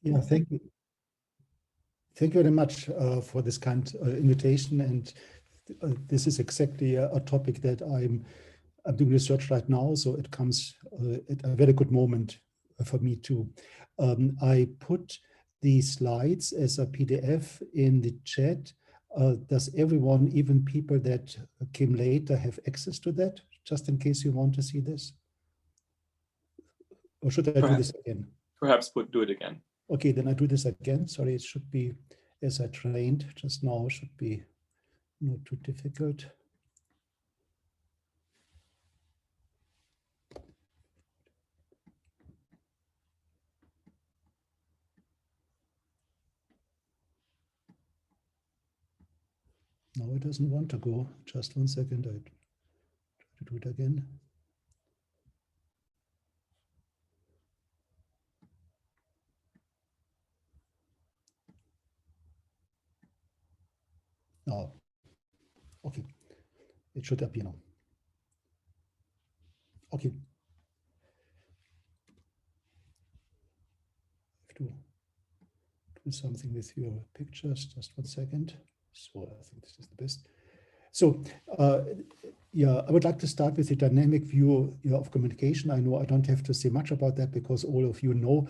Yeah, thank you. Thank you very much for this kind invitation. And this is exactly a topic that I'm doing research right now. So it comes at a very good moment for me too. I put these slides as a PDF in the chat. Does everyone, even people that came later, have access to that? Just in case you want to see this? Or should I do this again? Perhaps do it again. Okay, then I do this again. Sorry, it should be as I trained just now, should be not too difficult. No, it doesn't want to go. Just 1 second. I try to do it again. Oh, okay. It should appear now. Okay. I have to do something with your pictures. Just 1 second. So I think this is the best. So yeah, I would like to start with the dynamic view of communication. I know I don't have to say much about that because all of you know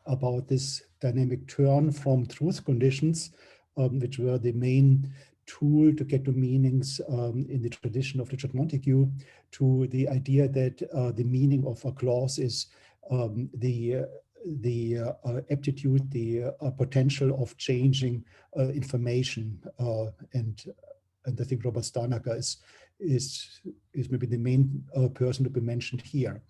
about this dynamic turn from truth conditions, which were the main tool to get to meanings in the tradition of Richard Montague, to the idea that the meaning of a clause is the aptitude, the potential of changing information, and I think Robert Stanaker is maybe the main person to be mentioned here.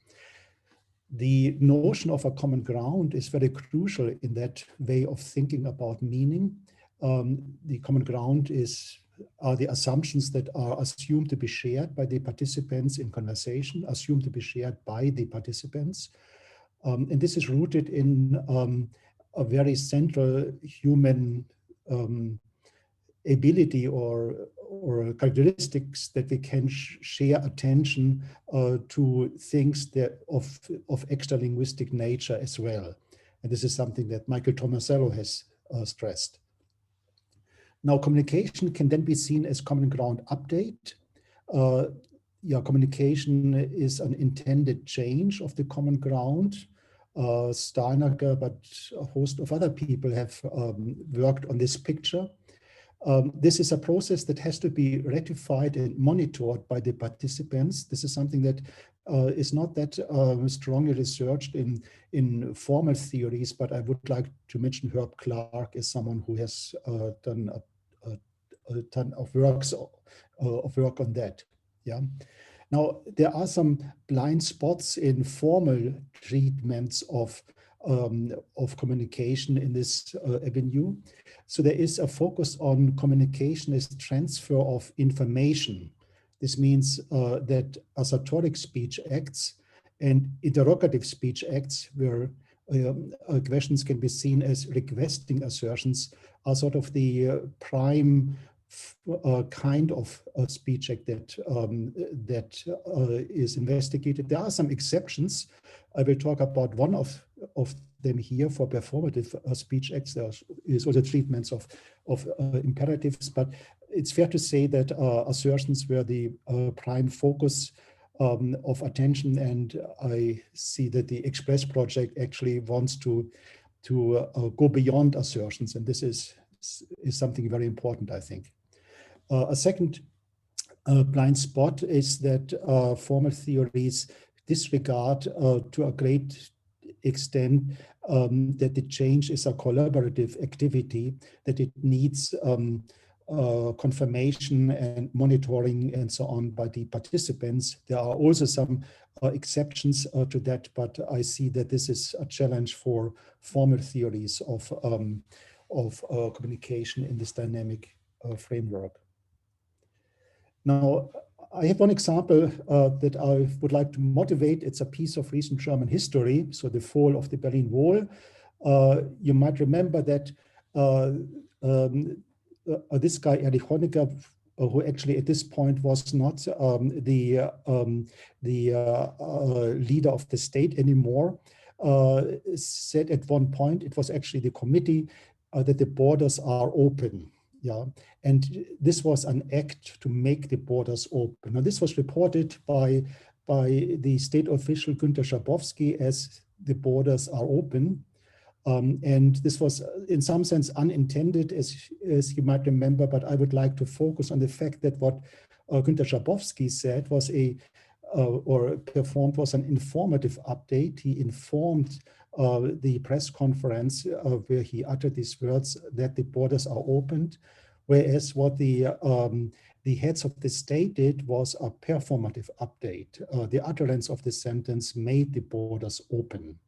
The notion of a common ground is very crucial in that way of thinking about meaning. The common ground are the assumptions that are assumed to be shared by the participants in conversation, assumed to be shared by the participants. And this is rooted in a very central human ability or characteristics that we can share attention to things that of extra linguistic nature as well. And this is something that Michael Tomasello has stressed. Now, communication can then be seen as common ground update. Yeah, communication is an intended change of the common ground. Stanaker, but a host of other people have worked on this picture. This is a process that has to be ratified and monitored by the participants. This is something that is not that strongly researched in formal theories, but I would like to mention Herb Clark as someone who has done a ton of work on that. Yeah. Now, there are some blind spots in formal treatments of communication in this avenue. So there is a focus on communication as transfer of information. This means that assertoric speech acts and interrogative speech acts, where questions can be seen as requesting assertions, are sort of the prime kind of speech act that is investigated. There are some exceptions. I will talk about one of them here for performative speech acts. There is also treatments of imperatives, but it's fair to say that assertions were the prime focus of attention, and I see that the Express project actually wants to go beyond assertions, and this is something very important, I think. A second blind spot is that formal theories disregard to a great extent that the change is a collaborative activity, that it needs confirmation and monitoring and so on by the participants. There are also some exceptions to that, but I see that this is a challenge for formal theories of communication in this dynamic framework. Now, I have one example that I would like to motivate. It's a piece of recent German history, so the fall of the Berlin Wall. You might remember that this guy, Erich Honecker, who actually at this point was not the leader of the state anymore, said at one point, it was actually the committee, that the borders are open. Yeah, and this was an act to make the borders open. Now, this was reported by the state official Günter Schabowski as the borders are open. And this was in some sense unintended, as you might remember, but I would like to focus on the fact that what Günter Schabowski said was or performed was an informative update. He informed the press conference where he uttered these words that the borders are opened, whereas what the heads of the state did was a performative update. The utterance of the sentence made the borders open.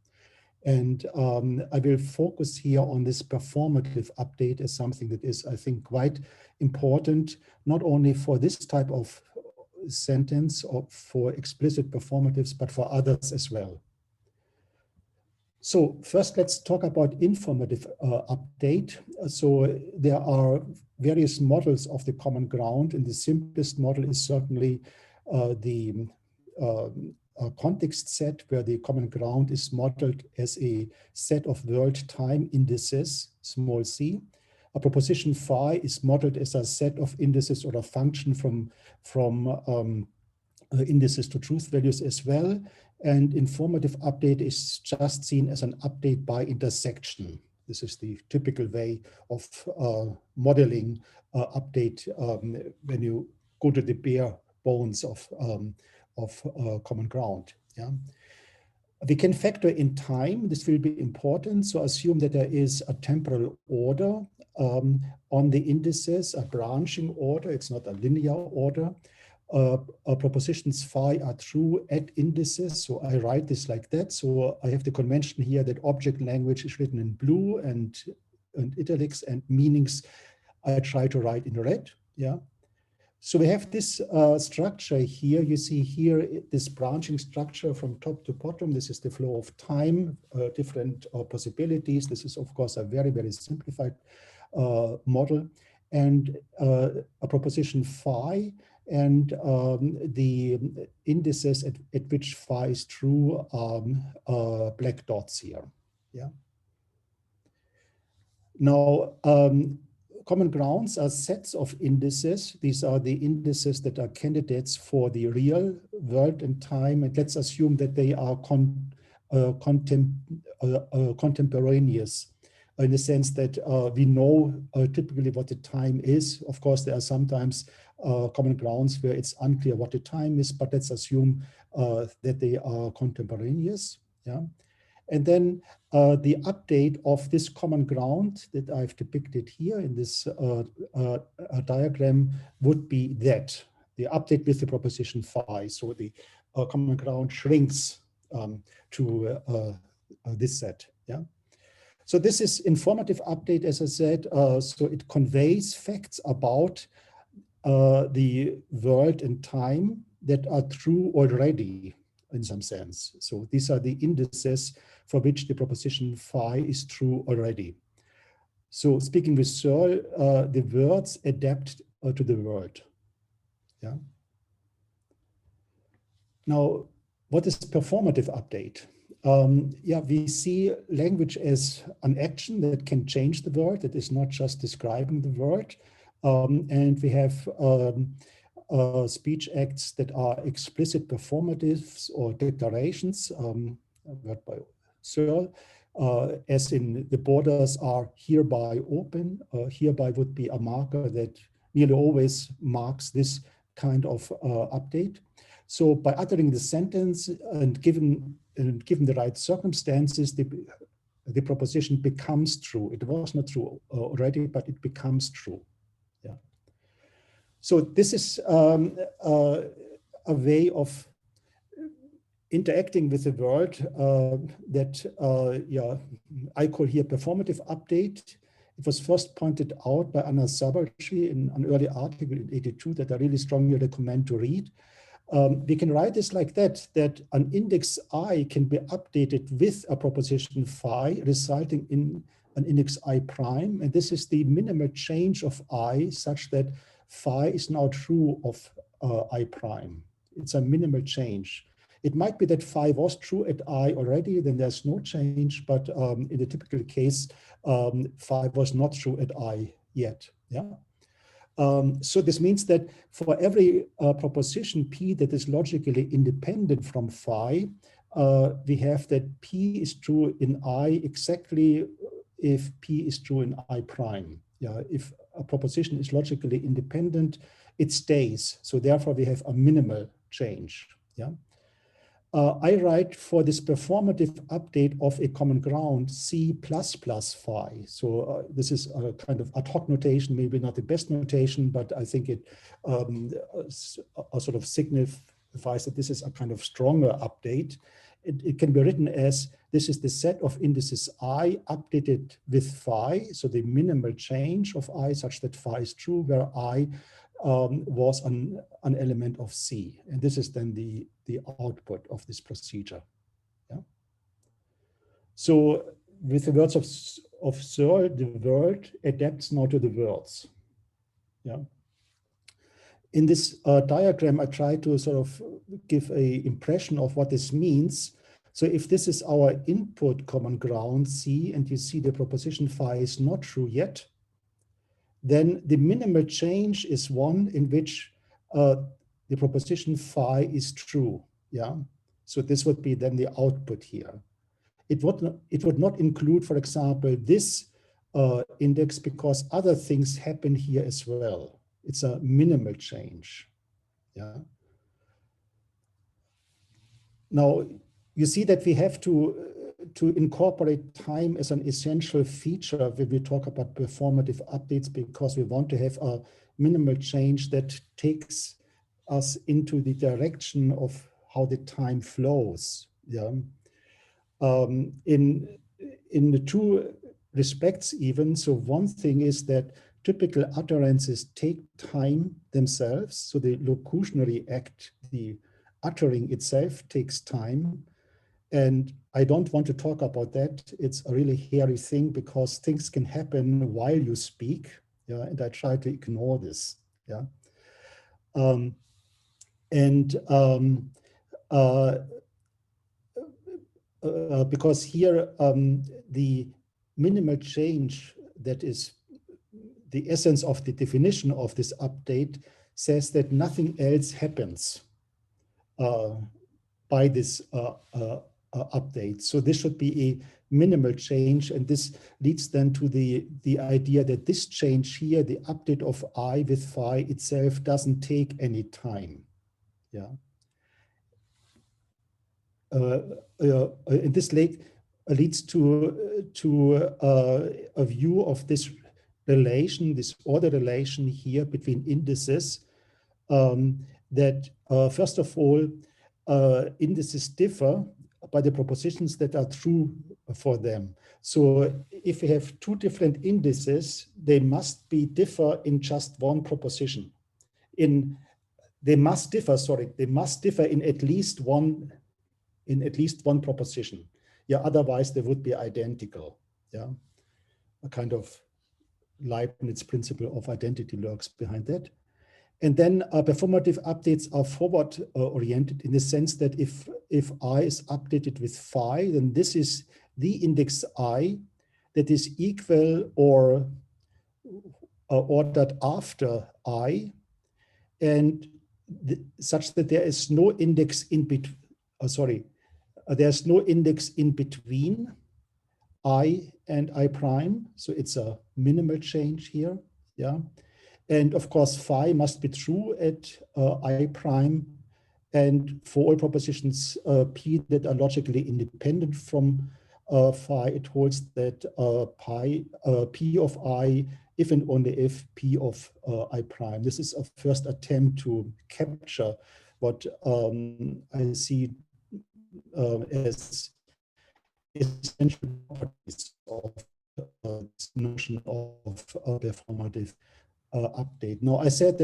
And I will focus here on this performative update as something that is, I think, quite important, not only for this type of sentence or for explicit performatives, but for others as well. So first, let's talk about informative update. So there are various models of the common ground, and the simplest model is certainly the context set, where the common ground is modeled as a set of world time indices, small c. A proposition phi is modeled as a set of indices or a function from indices to truth values as well. And informative update is just seen as an update by intersection. This is the typical way of modeling update when you go to the bare bones of common ground. Yeah. We can factor in time. This will be important. So assume that there is a temporal order on the indices, a branching order. It's not a linear order. Propositions phi are true at indices. So I write this like that. So I have the convention here that object language is written in blue and italics, and meanings I try to write in red. Yeah. So we have this structure here. You see here this branching structure from top to bottom. This is the flow of time, different possibilities. This is, of course, a very, very simplified model. And a proposition phi and the indices at which phi is true black dots here. Yeah. Now, common grounds are sets of indices. These are the indices that are candidates for the real world and time. And let's assume that they are contemporaneous in the sense that we know typically what the time is. Of course, there are sometimes common grounds where it's unclear what the time is, but let's assume that they are contemporaneous. Yeah. And then the update of this common ground that I've depicted here in this diagram would be that, the update with the proposition phi. So the common ground shrinks to this set. Yeah. So this is informative update, as I said. So it conveys facts about the world and time that are true already in some sense. So these are the indices for which the proposition phi is true already. So speaking with Searle, the words adapt to the world. Yeah. Now, what is performative update? Yeah, we see language as an action that can change the world. It is not just describing the world. And we have speech acts that are explicit performatives or declarations, word by Searle, as in the borders are hereby open. Hereby would be a marker that nearly always marks this kind of update. So by uttering the sentence and given the right circumstances, the proposition becomes true. It was not true already, but it becomes true. Yeah. So this is a way of interacting with the world that yeah, I call here performative update. It was first pointed out by Anna Sabalchi in an early article in '82 that I really strongly recommend to read. We can write this like that an index I can be updated with a proposition phi, resulting in an index I prime. And this is the minimal change of I, such that phi is now true of I prime. It's a minimal change. It might be that phi was true at I already, then there's no change, but in the typical case, phi was not true at I yet. Yeah. So this means that for every proposition P that is logically independent from phi, we have that P is true in I exactly if P is true in I prime. Yeah, if a proposition is logically independent, it stays. So therefore we have a minimal change. Yeah. I write for this performative update of a common ground C++ phi. So this is a kind of ad hoc notation, maybe not the best notation, but I think it sort of signifies that this is a kind of stronger update. It can be written as this is the set of indices I updated with phi, so the minimal change of I such that phi is true, where I was an element of C. And this is then the output of this procedure. Yeah. So with the words of Searle, the word adapts now to the words. Yeah. In this diagram, I try to sort of give an impression of what this means. So if this is our input common ground C, and you see the proposition phi is not true yet, then the minimal change is one in which the proposition phi is true. Yeah. So this would be then the output here. It would not include, for example, this index because other things happen here as well. It's a minimal change. Yeah. Now you see that we have to incorporate time as an essential feature when we talk about performative updates, because we want to have a minimal change that takes us into the direction of how the time flows. Yeah. In the two respects even, so one thing is that typical utterances take time themselves, so the locutionary act, the uttering itself takes time. And I don't want to talk about that. It's a really hairy thing because things can happen while you speak. Yeah, and I try to ignore this. Yeah, because here the minimal change, that is the essence of the definition of this update, says that nothing else happens by this update. So this should be a minimal change, and this leads then to the idea that this change here, the update of I with phi itself, doesn't take any time. Yeah. And this leads to a view of this relation, this order relation here between indices, that first of all, indices differ by the propositions that are true for them. So if we have two different indices, they must differ in just one proposition. They must differ in at least one proposition. Yeah, otherwise they would be identical. Yeah, a kind of Leibniz principle of identity lurks behind that. And then performative updates are forward oriented in the sense that if I is updated with phi, then this is the index I that is equal or ordered after I, and such that there is no index in between. There's no index in between I and I prime. So it's a minimal change here. Yeah. And of course, phi must be true at I prime. And for all propositions P that are logically independent from phi, it holds that P of I, if and only if P of I prime. This is a first attempt to capture what I see as essential properties of this notion of performative update. Now, I said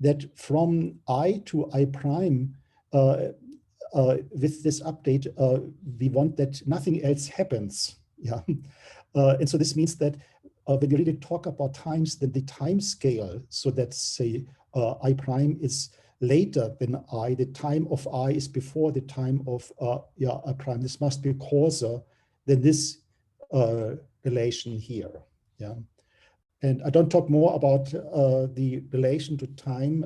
that from I to I prime, with this update, we want that nothing else happens. Yeah, and so this means that when you really talk about times, then the time scale, so that say I prime is later than I, the time of I is before the time of I prime. This must be coarser than this relation here. Yeah. And I don't talk more about the relation to time,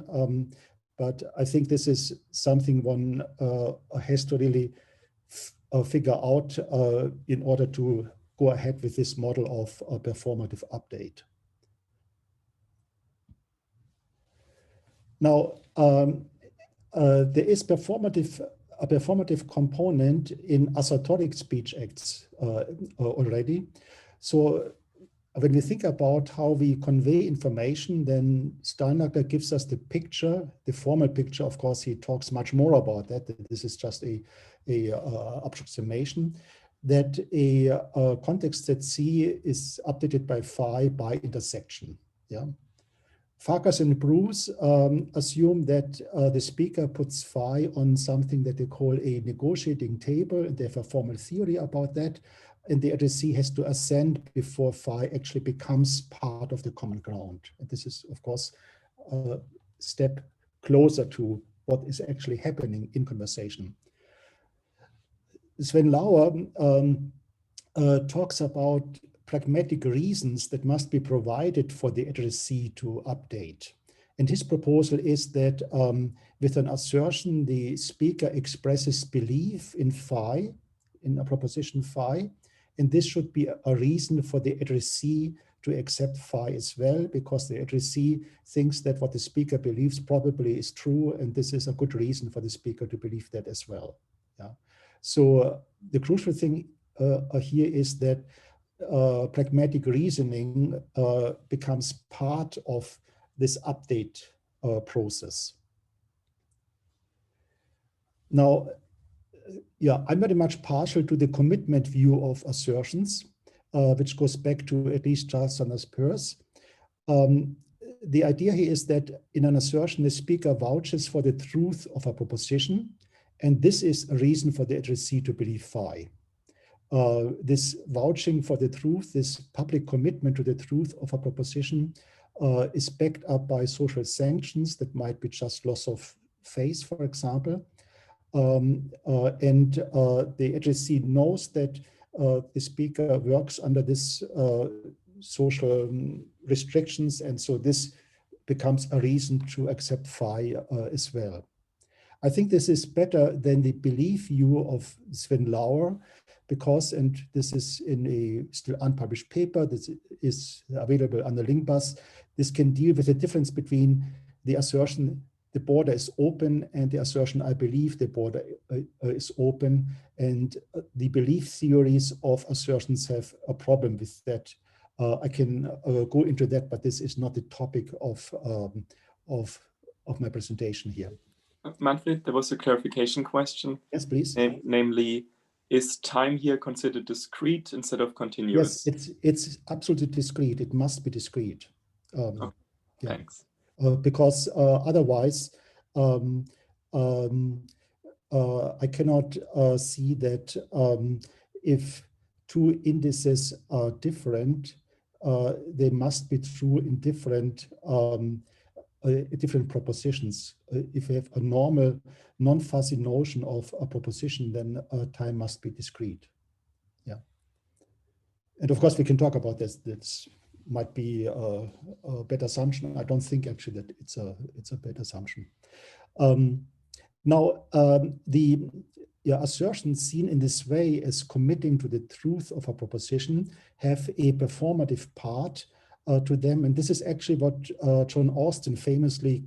but I think this is something one has to really figure out in order to go ahead with this model of a performative update. Now, there is a performative component in assertoric speech acts already. So when we think about how we convey information, then Steinacker gives us the picture, the formal picture. Of course, he talks much more about that. This is just a approximation, that a context set C is updated by phi by intersection. Yeah. Farkas and Bruce assume that the speaker puts phi on something that they call a negotiating table, and they have a formal theory about that. And the addressee has to ascend before phi actually becomes part of the common ground. And this is, of course, a step closer to what is actually happening in conversation. Sven Lauer talks about pragmatic reasons that must be provided for the addressee to update. And his proposal is that with an assertion, the speaker expresses belief in phi, in a proposition phi, and this should be a reason for the addressee to accept phi as well, because the addressee thinks that what the speaker believes probably is true, and this is a good reason for the speaker to believe that as well. Yeah. So the crucial thing here is that pragmatic reasoning becomes part of this update process. Now, yeah, I'm very much partial to the commitment view of assertions, which goes back to at least Charles Sanders Peirce. The idea here is that in an assertion, the speaker vouches for the truth of a proposition, and this is a reason for the addressee to believe phi. This vouching for the truth, this public commitment to the truth of a proposition is backed up by social sanctions that might be just loss of face, for example. The addressee knows that the speaker works under this social restrictions, and so this becomes a reason to accept phi as well. I think this is better than the belief view of Sven Lauer, because, and this is in a still unpublished paper, this is available under Linkbus, this can deal with the difference between the assertion, the border is open, and the assertion, I believe the border is open, and the belief theories of assertions have a problem with that. I can go into that, but this is not the topic of my presentation here. Manfred, there was a clarification question. Yes, please. Namely, is time here considered discrete instead of continuous? Yes, it's absolutely discrete. It must be discrete. Okay, yeah. Thanks. Because otherwise, I cannot see that if two indices are different, they must be true in different propositions. If we have a normal, non-fuzzy notion of a proposition, then time must be discrete. Yeah. And of course, we can talk about this. This might be a better assumption. I don't think actually that it's a better assumption. Now, the assertions seen in this way as committing to the truth of a proposition have a performative part to them. And this is actually what John Austin famously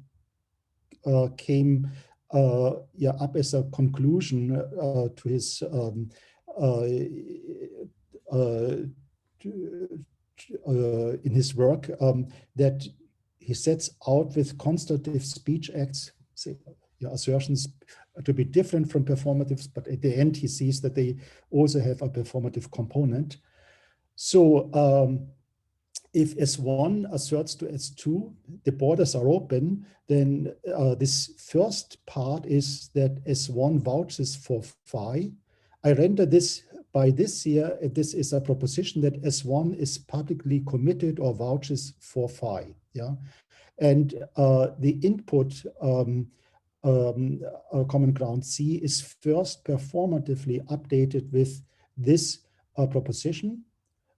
came up as a conclusion to his in his work, that he sets out with constitutive speech acts, assertions to be different from performatives, but at the end he sees that they also have a performative component. So if S1 asserts to S2, the borders are open, then this first part is that S1 vouches for phi. I render this by this here, this is a proposition that S1 is publicly committed or vouches for phi. Yeah, and the input common ground C is first performatively updated with this proposition.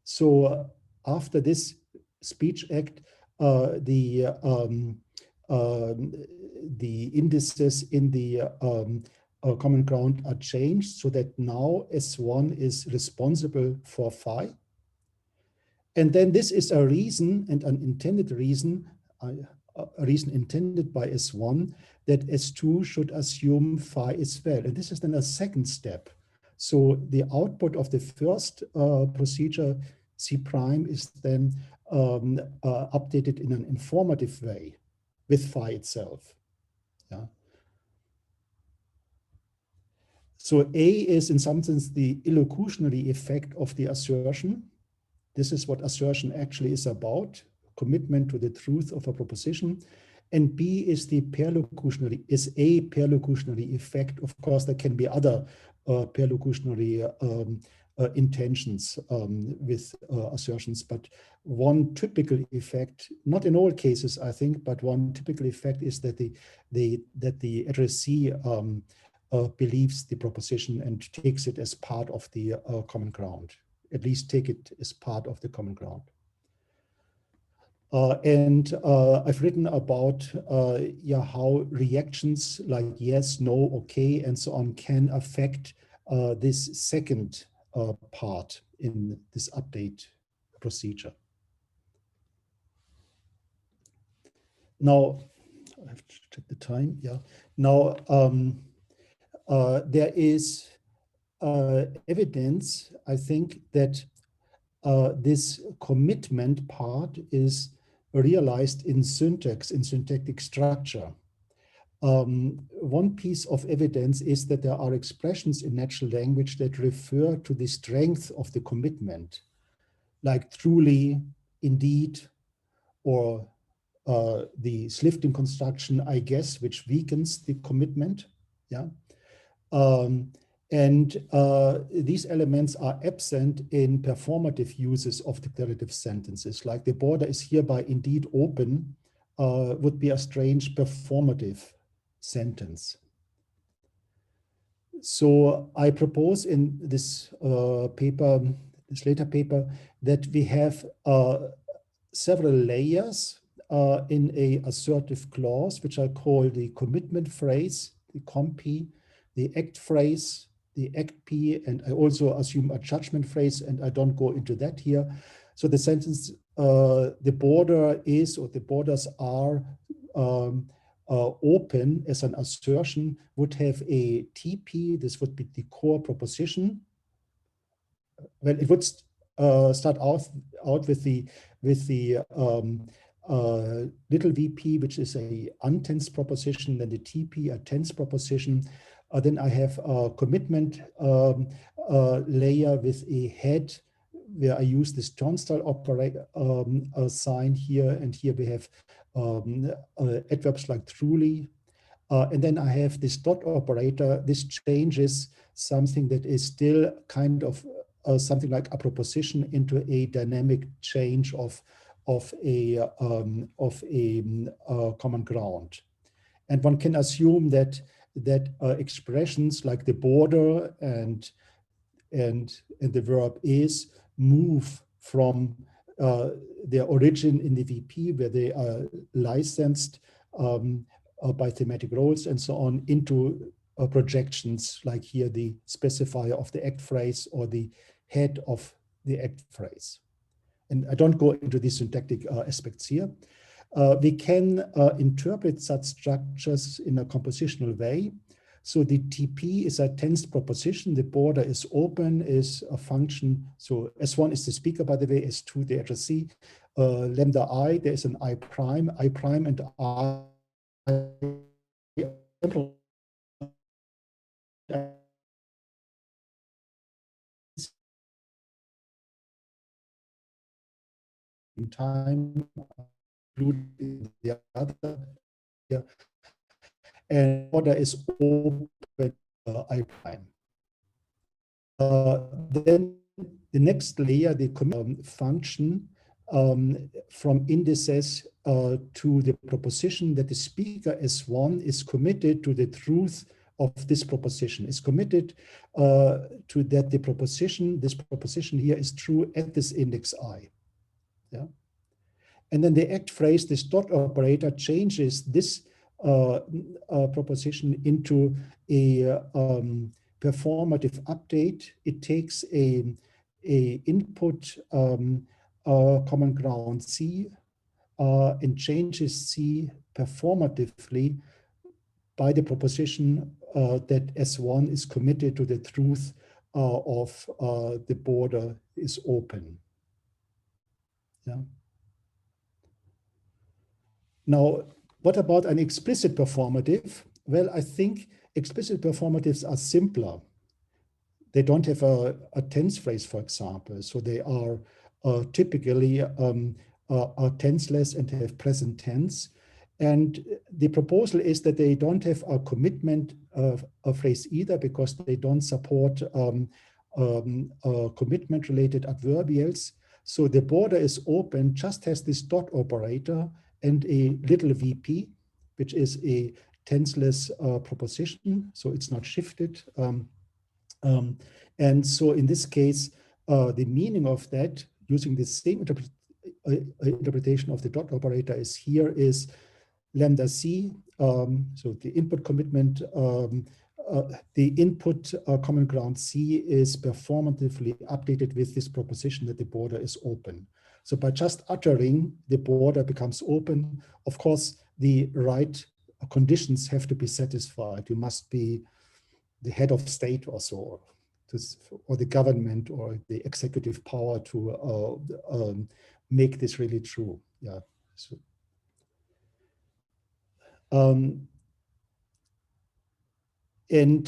So after this speech act, the indices in the common ground are changed so that now S1 is responsible for phi. And then this is a reason and an intended reason, a reason intended by S1 that S2 should assume phi as well. And this is then a second step. So the output of the first procedure, C prime, is then updated in an informative way with phi itself. Yeah. So A is in some sense the illocutionary effect of the assertion. This is what assertion actually is about, commitment to the truth of a proposition. And B is the perlocutionary, is a perlocutionary effect. Of course, there can be other perlocutionary intentions with assertions, but one typical effect, not in all cases, I think, but one typical effect is that the addressee believes the proposition and takes it as part of the common ground. At least take it as part of the common ground. And I've written about how reactions like yes, no, okay, and so on can affect this second part in this update procedure. Now, I have to check the time. Yeah. Now, there is evidence, I think, that this commitment part is realized in syntax, in syntactic structure. One piece of evidence is that there are expressions in natural language that refer to the strength of the commitment, like truly, indeed, or the Slifting construction, I guess, which weakens the commitment. Yeah. And these elements are absent in performative uses of declarative sentences, like the border is hereby indeed open, would be a strange performative sentence. So I propose in this paper, this later paper, that we have several layers in a assertive clause, which I call the commitment phrase, the compy, the act phrase, the act P, and I also assume a judgment phrase, and I don't go into that here. So the sentence, the border is, or the borders are open as an assertion, would have a TP. This would be the core proposition. Well, it would start out with the little VP, which is a untense proposition, then the TP, a tense proposition. Then I have a commitment layer with a head, where I use this turnstile operator sign here, and here we have adverbs like truly. And then I have this dot operator. This changes something that is still kind of something like a proposition into a dynamic change of a common ground. And one can assume that expressions like the border and the verb is move from their origin in the VP, where they are licensed by thematic roles and so on, into projections, like here the specifier of the act phrase or the head of the act phrase. And I don't go into the syntactic aspects here. We can interpret such structures in a compositional way. So the TP is a tense proposition. The border is open, is a function. So S1 is the speaker, by the way, S2 the addressee. Lambda I, there is an I prime and I in time, including the other, yeah. And border is open, I prime. Then the next layer, the function, from indices to the proposition that the speaker S1 is committed to the truth of this proposition, is committed to that the proposition, this proposition here is true at this index I. Yeah. And then the act phrase, this dot operator, changes this proposition into a performative update. It takes a input common ground C and changes C performatively by the proposition that S1 is committed to the truth of the border is open. Yeah. Now, what about an explicit performative? Well, I think explicit performatives are simpler. They don't have a tense phrase, for example. So they are typically are tenseless and have present tense. And the proposal is that they don't have a commitment phrase either, because they don't support commitment-related adverbials. So the border is open just has this dot operator and a little VP, which is a tenseless proposition. So it's not shifted. And so in this case, the meaning of that, using the same interpretation of the dot operator is here, is lambda C. So the input commitment, the input common ground C is performatively updated with this proposition that the border is open. So by just uttering the border becomes open, of course, the right conditions have to be satisfied. You must be the head of state or so, or the government or the executive power to make this really true. Yeah. So, in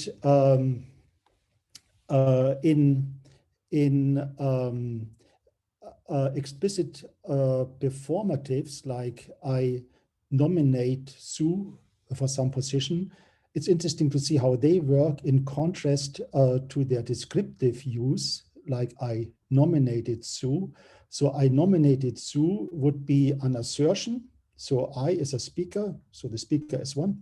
explicit performatives, like I nominate Sue for some position, it's interesting to see how they work in contrast to their descriptive use, like I nominated Sue. So I nominated Sue would be an assertion. So I is a speaker, so the speaker S1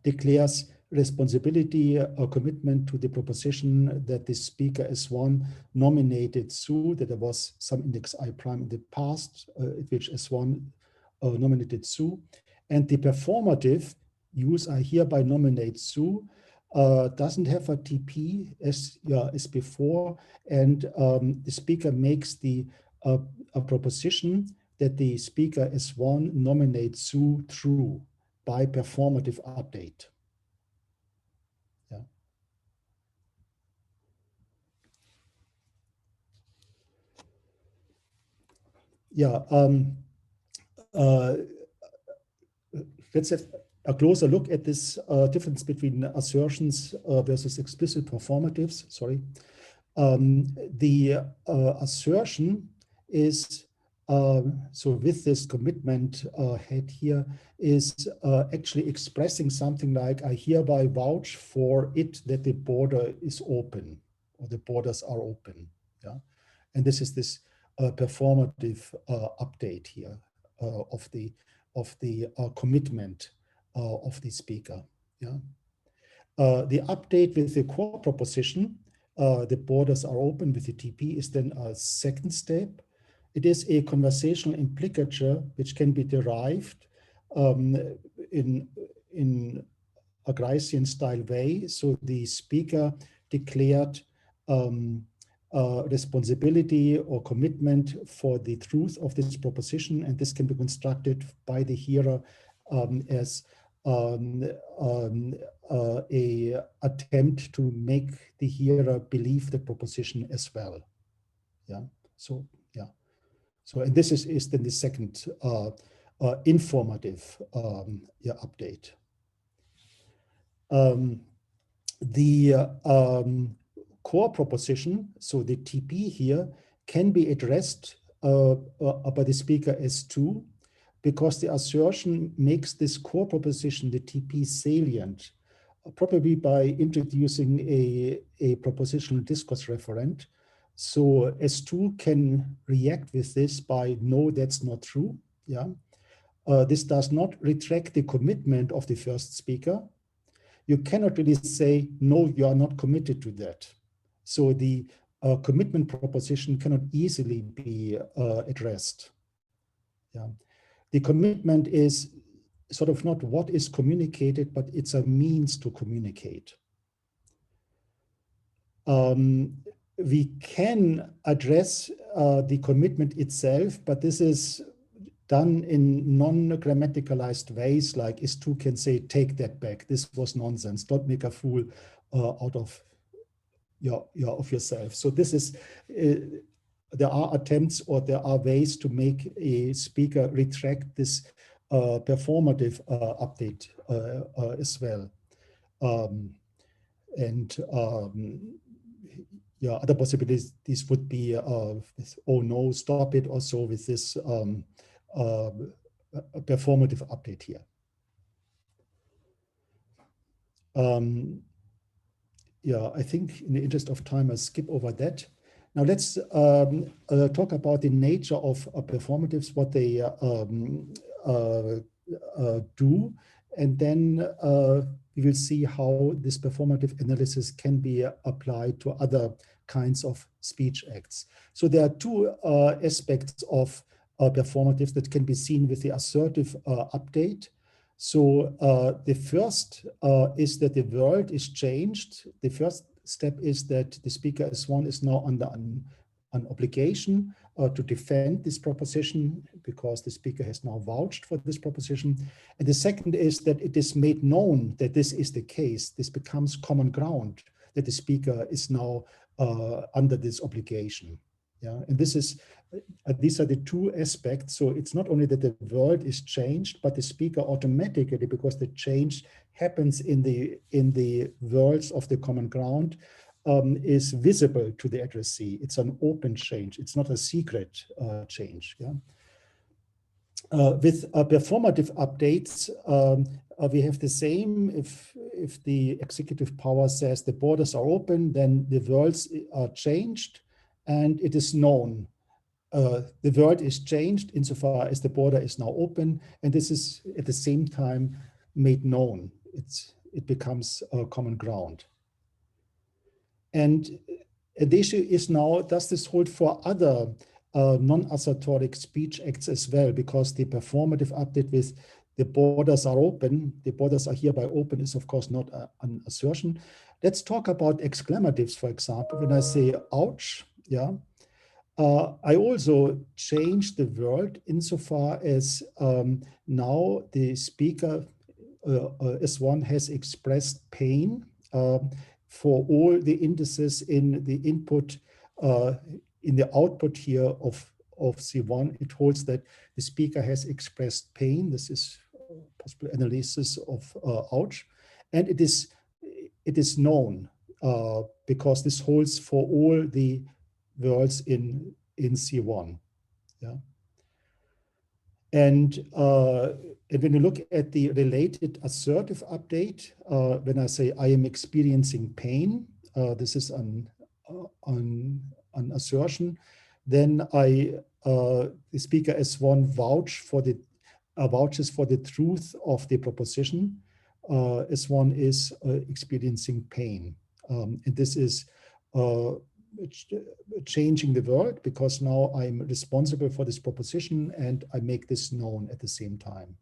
declares responsibility or commitment to the proposition that the speaker S1 nominated Sue, that there was some index I prime in the past at which S1 nominated Sue. And the performative use I hereby nominate Sue doesn't have a TP as before, and the speaker makes the a proposition that the speaker S1 nominates Sue true by performative update. Yeah. Let's have a closer look at this difference between assertions versus explicit performatives. Sorry. The assertion is, so with this commitment head here, is actually expressing something like, I hereby vouch for it that the border is open, or the borders are open. Yeah. And this is this performative update here of the commitment of the speaker. Yeah. The update with the core proposition, the borders are open with the TP, is then a second step. It is a conversational implicature which can be derived in a Gricean style way. So the speaker declared responsibility or commitment for the truth of this proposition, and this can be constructed by the hearer as a attempt to make the hearer believe the proposition as well. Yeah. So yeah. So and this is then the second informative update. The core proposition, so the TP here, can be addressed by the speaker as 2, because the assertion makes this core proposition, the TP, salient, probably by introducing a propositional discourse referent, So S2 can react with this by, no, that's not true. Yeah. This does not retract the commitment of the first speaker. You cannot really say, no, you are not committed to that. So the commitment proposition cannot easily be addressed. Yeah. The commitment is sort of not what is communicated, but it's a means to communicate. We can address the commitment itself, but this is done in non-grammaticalized ways, like S2 can say, take that back. This was nonsense. Don't make a fool out of yourself. So this is, there are attempts or there are ways to make a speaker retract this performative update as well. Yeah, other possibilities would be, oh no, stop it, also with this performative update here. Yeah, I think in the interest of time, I'll skip over that. Now let's talk about the nature of performatives, what they do, and then we will see how this performative analysis can be applied to other kinds of speech acts. So there are two aspects of performatives that can be seen with the assertive update. So the first is that the world is changed. The first step is that the speaker S1 is now under an obligation to defend this proposition because the speaker has now vouched for this proposition. And the second is that it is made known that this is the case. This becomes common ground that the speaker is now under this obligation. Yeah, and this is these are the two aspects. So it's not only that the world is changed, but the speaker automatically, because the change happens in the worlds of the common ground, is visible to the addressee. It's an open change. It's not a secret change. Yeah. With performative updates, we have the same. If the executive power says the borders are open, then the worlds are changed, and it is known. The world is changed insofar as the border is now open, and this is at the same time made known. It becomes common ground. And the issue is now, does this hold for other non-assertoric speech acts as well? Because the performative update with the borders are open, the borders are hereby open is of course not an assertion. Let's talk about exclamatives, for example. When I say ouch, yeah, I also change the word insofar as now the speaker S1 has expressed pain for all the indices in the input, in the output here of C1. It holds that the speaker has expressed pain. This is possible analysis of ouch. And it is known because this holds for all the words in C1. Yeah. And when you look at the related assertive update, when I say I am experiencing pain, this is an assertion, then the speaker S1 vouches for the truth of the proposition. S1 is experiencing pain. And this is changing the world because now I'm responsible for this proposition and I make this known at the same time.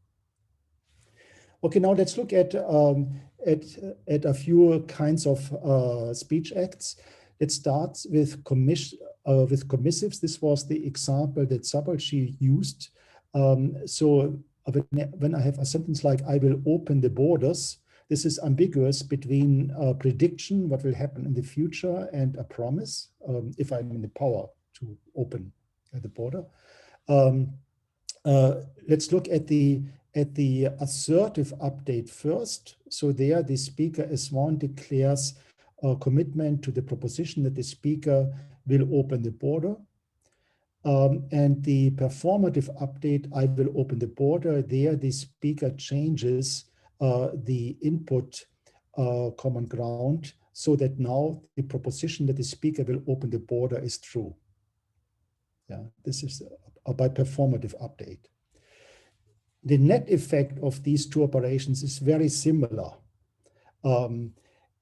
Okay, now let's look at a few kinds of speech acts. Let's start with commissives. This was the example that Sabalchi used. So when I have a sentence like I will open the borders, this is ambiguous between a prediction, what will happen in the future, and a promise, if I'm in the power to open the border. Let's look at the assertive update first. So there the speaker S1 declares a commitment to the proposition that the speaker will open the border. And the performative update, I will open the border, there the speaker changes the input common ground so that now the proposition that the speaker will open the border is true. Yeah, this is by performative update. The net effect of these two operations is very similar.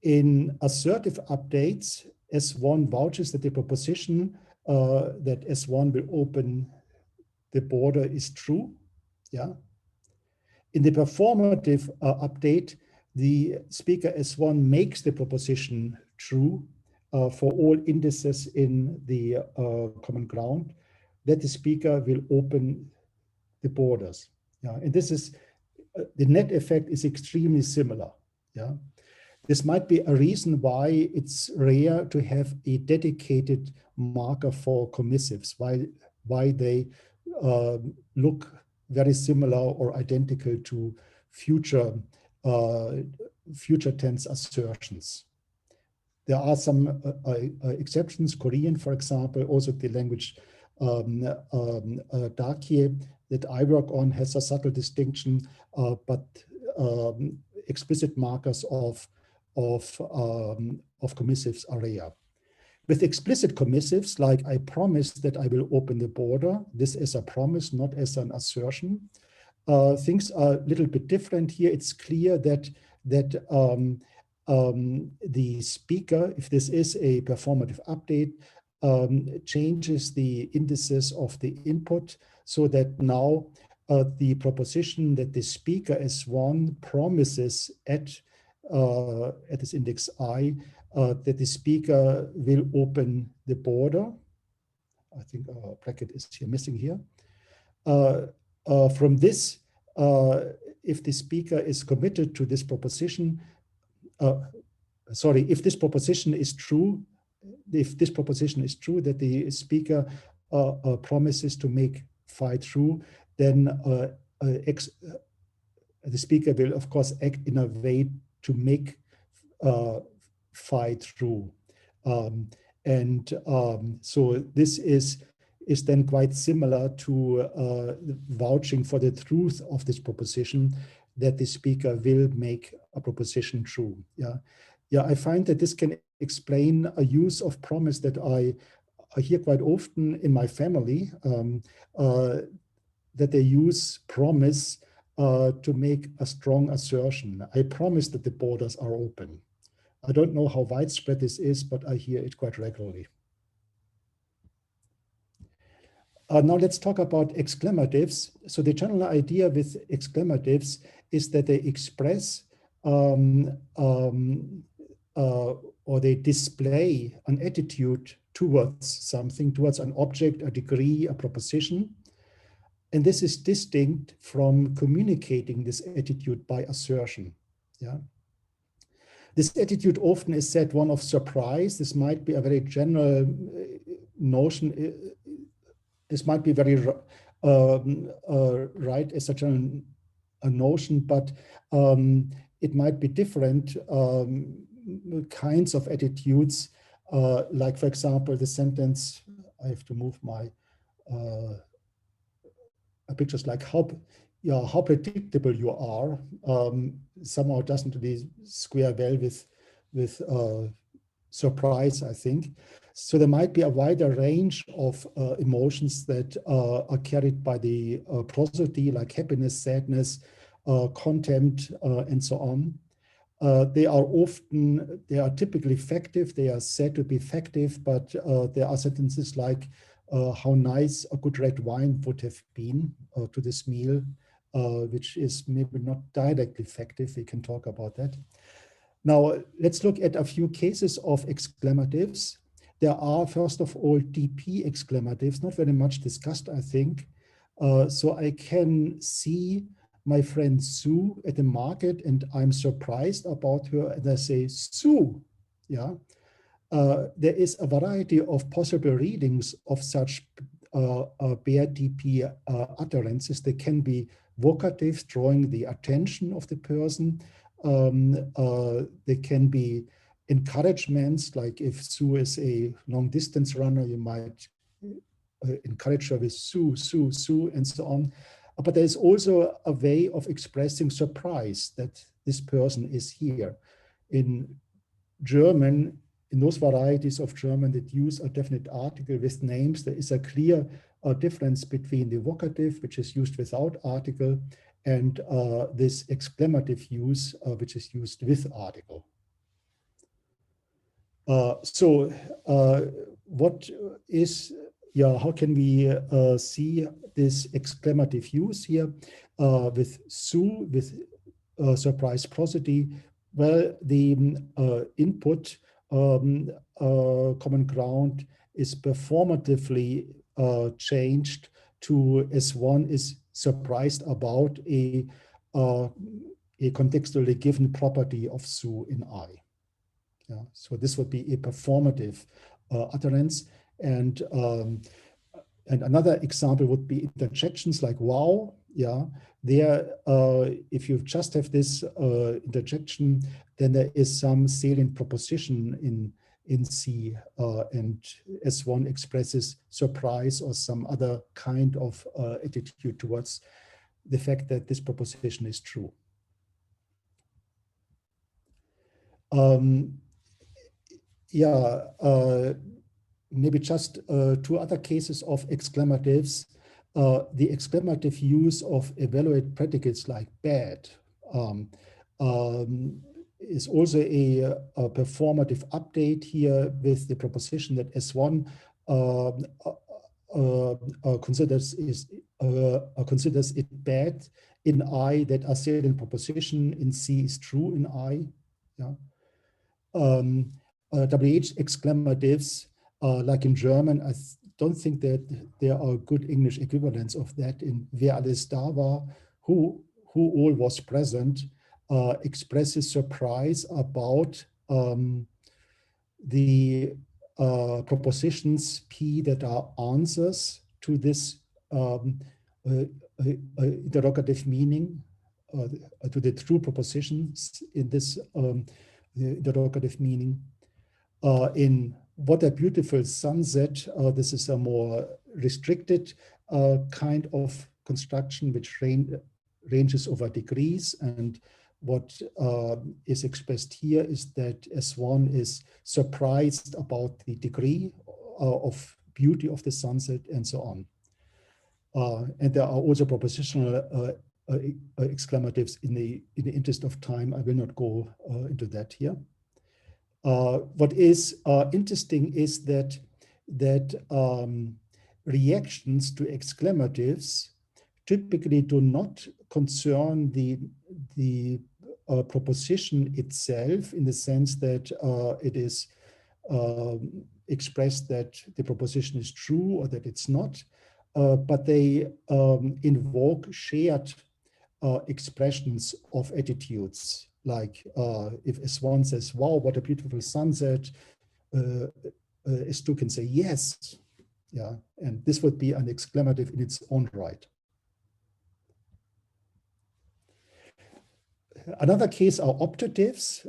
In assertive updates, S1 vouches that the proposition that S1 will open the border is true. Yeah. In the performative update, the speaker S1 makes the proposition true for all indices in the common ground, that the speaker will open the borders. Yeah. And this is, the net effect is extremely similar. Yeah. This might be a reason why it's rare to have a dedicated marker for commissives, why they look very similar or identical to future tense assertions. There are some exceptions. Korean, for example, also the language Dakye that I work on has a subtle distinction, but explicit markers of commissives are rare. With explicit commissives, like I promise that I will open the border, this is a promise, not as an assertion. Things are a little bit different here. It's clear that the speaker, if this is a performative update, changes the indices of the input so that now the proposition that the speaker S1 promises at this index I, that the speaker will open the border. I think a bracket is here missing here. From this, if the speaker is committed to this proposition, if this proposition is true, that the speaker promises to make phi true, then the speaker will, of course, act in a way to make phi true. So this is then quite similar to vouching for the truth of this proposition, that the speaker will make a proposition true. Yeah, I find that this can explain a use of promise that I hear quite often in my family, that they use promise to make a strong assertion. I promise that the borders are open. I don't know how widespread this is, but I hear it quite regularly. Now let's talk about exclamatives. So the general idea with exclamatives is that they express or they display an attitude towards something, towards an object, a degree, a proposition. And this is distinct from communicating this attitude by assertion. Yeah. This attitude often is said one of surprise. This might be a very general notion. This might be very right as such a notion, but it might be different kinds of attitudes. Like, for example, the sentence, I have to move my pictures, like how predictable you are, somehow doesn't really square well with surprise, I think. So there might be a wider range of emotions that are carried by the prosody, like happiness, sadness, contempt, and so on. They are typically factive. They are said to be factive, but there are sentences like how nice a good red wine would have been to this meal, which is maybe not directly factive. We can talk about that. Now, let's look at a few cases of exclamatives. There are, first of all, DP exclamatives, not very much discussed, I think. So I can see my friend Sue at the market and I'm surprised about her and I say, Sue, yeah. There is a variety of possible readings of such bare DP utterances. They can be vocatives, drawing the attention of the person. They can be encouragements, like if Sue is a long distance runner, you might encourage her with Sue, Sue, Sue, and so on. But there is also a way of expressing surprise that this person is here. In German, in those varieties of German that use a definite article with names, there is a clear difference between the vocative, which is used without article, and this exclamative use, which is used with article. What is, how can we see this exclamative use here with Sue, with surprise prosody? Well, the input common ground is performatively changed to S1 is surprised about a contextually given property of Sue in I. Yeah, so this would be a performative utterance, and another example would be interjections like wow. Yeah, there, if you just have this interjection, then there is some salient proposition in C, and S1 expresses surprise or some other kind of attitude towards the fact that this proposition is true. Maybe just two other cases of exclamatives. The exclamative use of evaluate predicates like bad is also a performative update here with the proposition that S1 considers it bad in I, that a salient proposition in C is true in I. Yeah. WH exclamatives, like in German, I don't think that there are good English equivalents of that in wer alles da war, who all was present, expresses surprise about the propositions P that are answers to this interrogative meaning, to the true propositions in this interrogative meaning. In What a Beautiful Sunset, this is a more restricted kind of construction which ranges over degrees, and what is expressed here is that S1 is surprised about the degree of beauty of the sunset and so on. And there are also propositional exclamatives. In the interest of time, I will not go into that here. What is interesting is that reactions to exclamatives typically do not concern the proposition itself, in the sense that it is expressed that the proposition is true or that it's not, but they invoke shared expressions of attitudes. Like if S1 says, wow, what a beautiful sunset, S2 can say yes. Yeah, and this would be an exclamative in its own right. Another case are optatives.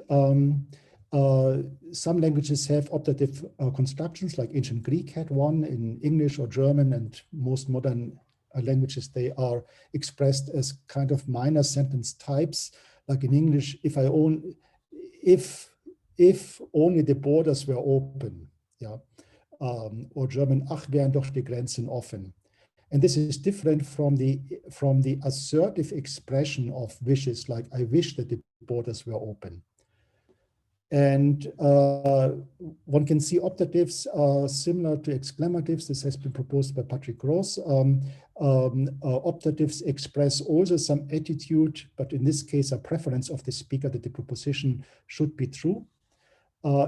Some languages have optative constructions, like ancient Greek had one. In English or German and most modern languages, they are expressed as kind of minor sentence types. Like in English, if only the borders were open, yeah, or German, ach, wären doch die Grenzen offen. And this is different from the assertive expression of wishes, like I wish that the borders were open. And one can see optatives similar to exclamatives. This has been proposed by Patrick Gross. Optatives express also some attitude, but in this case, a preference of the speaker that the proposition should be true.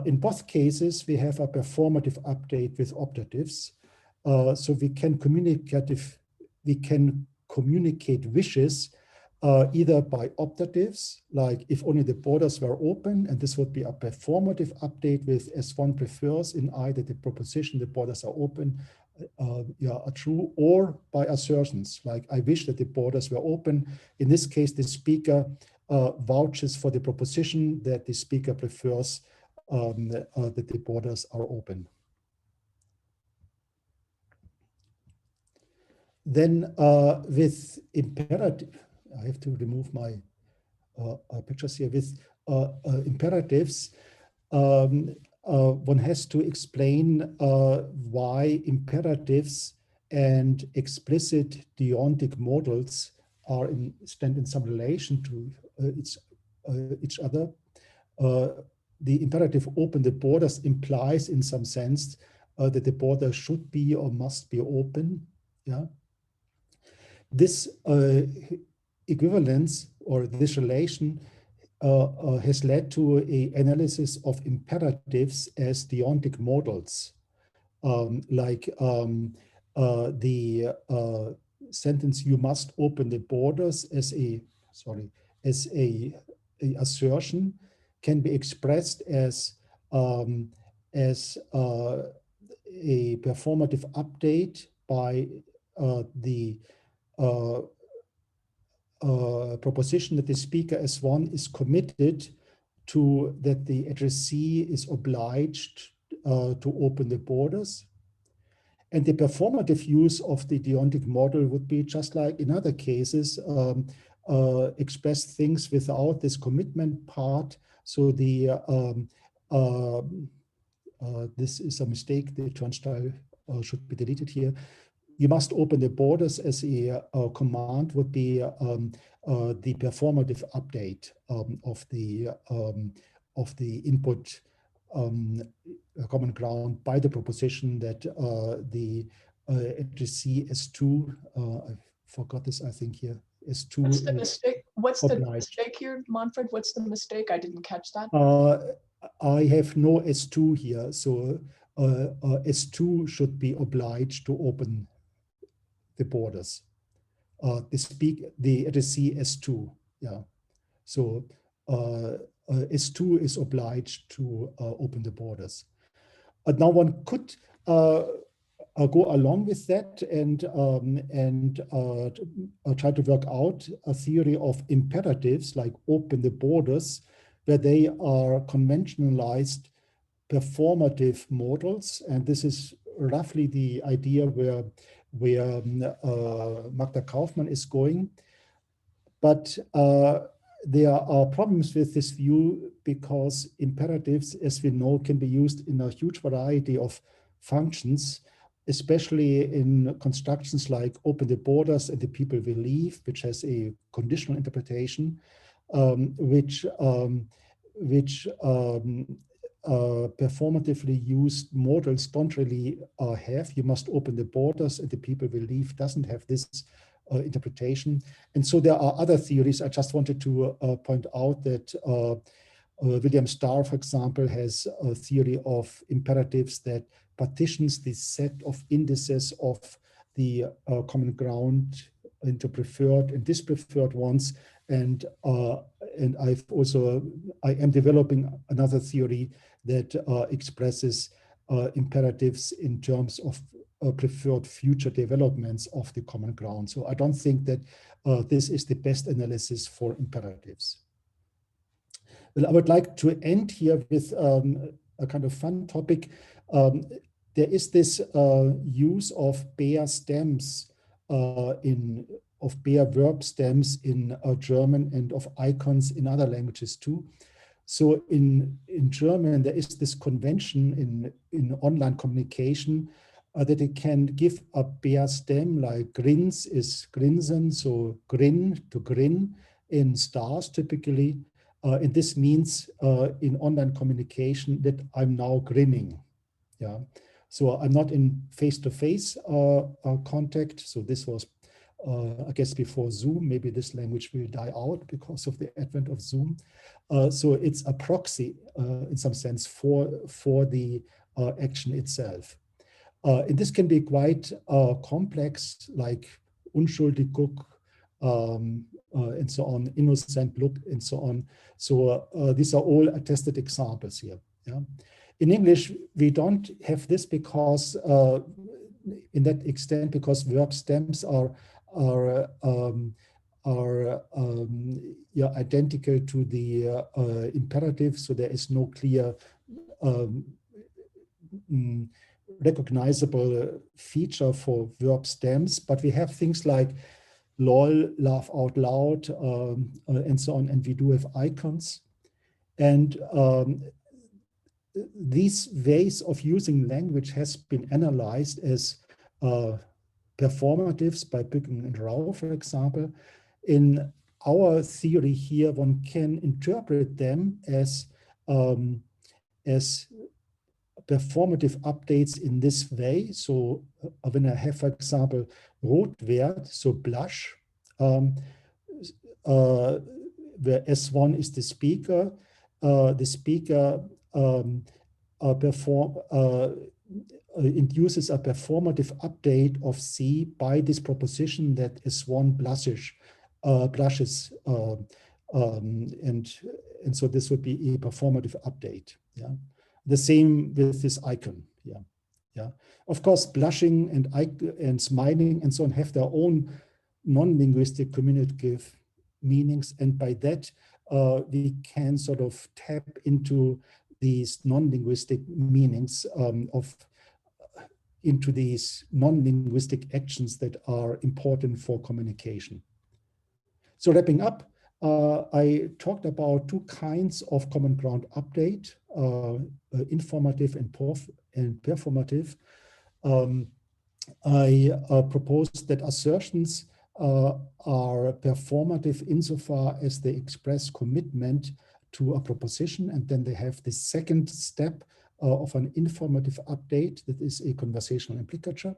In both cases, we have a performative update with optatives. So we can communicate wishes either by optatives, like if only the borders were open, and this would be a performative update with S1 prefers in I that the proposition, the borders are open, are true, or by assertions, like I wish that the borders were open. In this case, the speaker vouches for the proposition that the speaker prefers that the borders are open. Then with imperative, I have to remove my pictures here. With imperatives, one has to explain why imperatives and explicit deontic modals stand in some relation to each other. The imperative open the borders implies in some sense that the border should be or must be open. Yeah. This equivalence or this relation has led to an analysis of imperatives as deontic modals, like the sentence "you must open the borders" as a assertion can be expressed as a performative update by the proposition that the speaker S1 is committed to that the addressee is obliged to open the borders. And the performative use of the deontic model would be just like in other cases, express things without this commitment part. So the this is a mistake, the turnstile should be deleted here. You must open the borders as a command would be the performative update of the input common ground by the proposition that the addressee S2, I forgot this, I think here, S2 What's the mistake? What's the obliged. mistake here, Manfred? What's the mistake? I didn't catch that. I have no S2 here, so S2 should be obliged to open the borders. The addressee S2, yeah. So S2 is obliged to open the borders. Now one could go along with that and try to work out a theory of imperatives like open the borders, where they are conventionalized performative models. And this is roughly the idea where Magda Kaufmann is going. But there are problems with this view because imperatives, as we know, can be used in a huge variety of functions, especially in constructions like open the borders and the people will leave, which has a conditional interpretation, which performatively used models don't really have. You must open the borders and the people will leave doesn't have this interpretation. And so there are other theories. I just wanted to point out that William Starr, for example, has a theory of imperatives that partitions the set of indices of the common ground into preferred and dispreferred ones. And I am developing another theory that expresses imperatives in terms of preferred future developments of the common ground. So I don't think that this is the best analysis for imperatives. Well, I would like to end here with a kind of fun topic. There is this use of bare stems of bare verb stems in German and of icons in other languages too. So in German, there is this convention in online communication that it can give a bare stem, like grins is grinsen, so grin to grin in stars typically. And this means in online communication that I'm now grinning. Yeah. So I'm not in face-to-face contact. So this was, I guess, before Zoom. Maybe this language will die out because of the advent of Zoom. So it's a proxy in some sense for the action itself. And this can be quite complex, like unschuldig guck, and so on, innocent look, and so on. So these are all attested examples here. Yeah. In English, we don't have this because, in that extent, because verb stems are identical to the imperative, so there is no clear recognizable feature for verb stems, but we have things like lol, laugh out loud, and so on, and we do have icons. And these ways of using language has been analyzed as performatives by Bücken and Rau, for example. In our theory here, one can interpret them as performative updates in this way. So when I have, for example, rot werd, so blush, where S1 is the speaker induces a performative update of C by this proposition that S1 blushes, and so this would be a performative update. Yeah, the same with this icon. Yeah. Of course, blushing and smiling and so on have their own non-linguistic communicative meanings, and by that we can sort of tap into these non-linguistic meanings into these non-linguistic actions that are important for communication. So wrapping up, I talked about two kinds of common ground update, informative and performative. I proposed that assertions are performative insofar as they express commitment to a proposition, and then they have the second step of an informative update that is a conversational implicature.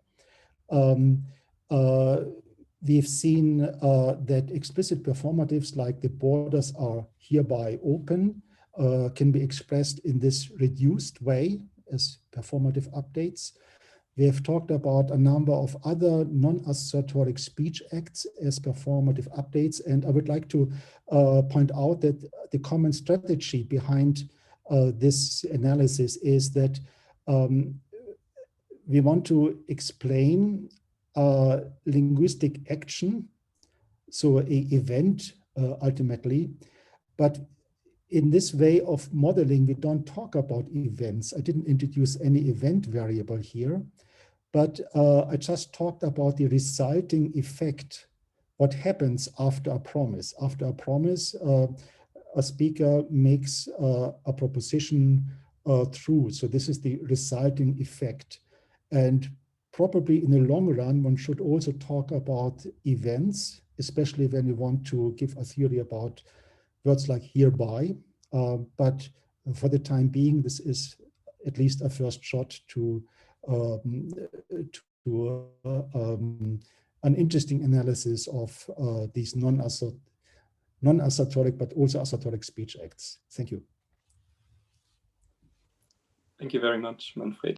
We've seen that explicit performatives like the borders are hereby open can be expressed in this reduced way as performative updates. We have talked about a number of other non-assertoric speech acts as performative updates, and I would like to point out that the common strategy behind this analysis is that we want to explain linguistic action, so an event ultimately, but in this way of modeling, we don't talk about events. I didn't introduce any event variable here, but I just talked about the resulting effect, what happens after a promise. After a promise, a speaker makes a proposition true. So this is the resulting effect. And probably in the long run, one should also talk about events, especially when you want to give a theory about words like hereby. But for the time being, this is at least a first shot to an interesting analysis of these non-assertoric, but also assertoric speech acts. Thank you. Thank you very much, Manfred.